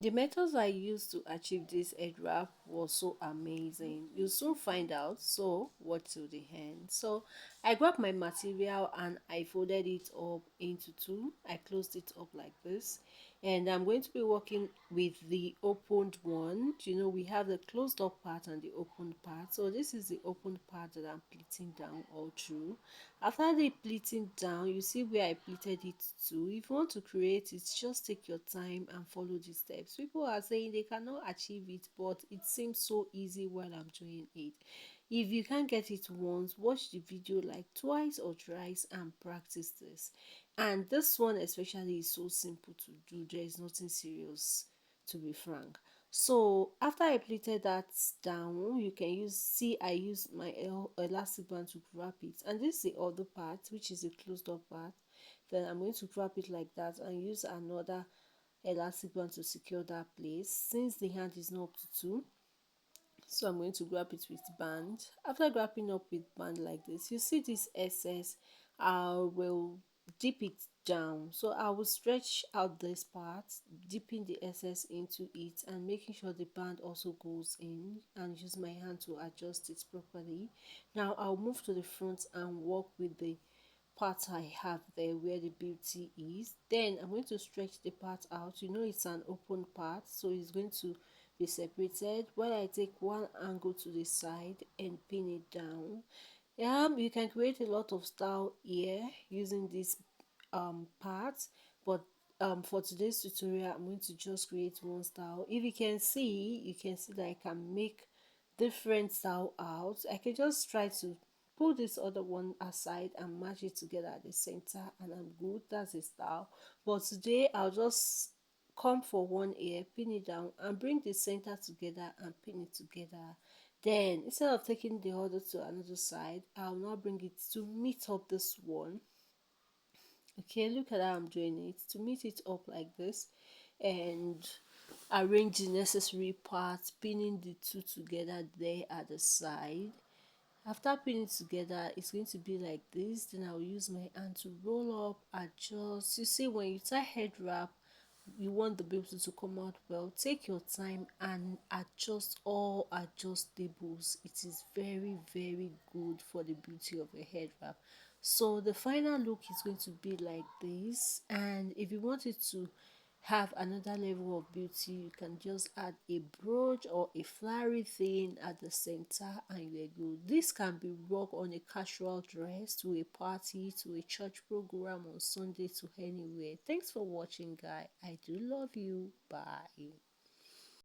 The methods I used to achieve this head wrap was so amazing. You'll soon find out, so watch till the end. So I grabbed my material and I folded it up into two. I closed it up like this. And I'm going to be working with the opened one. You know, we have the closed up part and the opened part. So this is the opened part that I'm pleating down all through. After the pleating down, you see where I pleated it to. If you want to create it, just take your time and follow the steps. People are saying they cannot achieve it, but it seems so easy while I'm doing it. If you can't get it once, watch the video like twice or thrice and practice this. And this one especially is so simple to do. There is nothing serious, to be frank. So after I pleated that down, you can use, see I use my elastic band to wrap it, and this is the other part, which is the closed up part. Then I'm going to wrap it like that and use another elastic band to secure that place, since the hand is not up to two. So I'm going to grab it with band. After grabbing up with band like this, you see this excess, I will dip it down. So I will stretch out this part, dipping the excess into it and making sure the band also goes in, and use my hand to adjust it properly. Now I'll move to the front and work with the part I have there where the beauty is. Then I'm going to stretch the part out. You know, it's an open part, so it's going to be separated while I take one angle to the side and pin it down. You can create a lot of style here using this parts, but for today's tutorial I'm going to just create one style. If you can see, you can see that I can make different style out. I can just try to pull this other one aside and match it together at the center, and I'm good. That's a style. But today I'll just come for one ear, pin it down and bring the center together and pin it together. Then instead of taking the other to another side, I'll now bring it to meet up this one. Okay, look at how I'm doing it to meet it up like this, and arrange the necessary parts, pinning the two together there at the side. After pinning it together, it's going to be like this. Then I'll use my hand to roll up, adjust. You see, when you tie head wrap, you want the baby to come out well. Take your time and adjust all adjustables. It is very, very good for the beauty of a head wrap. So the final look is going to be like this, and if you want it to have another level of beauty, you can just add a brooch or a flowery thing at the center and you're good. This can be rock on a casual dress, to a party, to a church program on Sunday, to anywhere. Thanks for watching, guys. I do love you. Bye.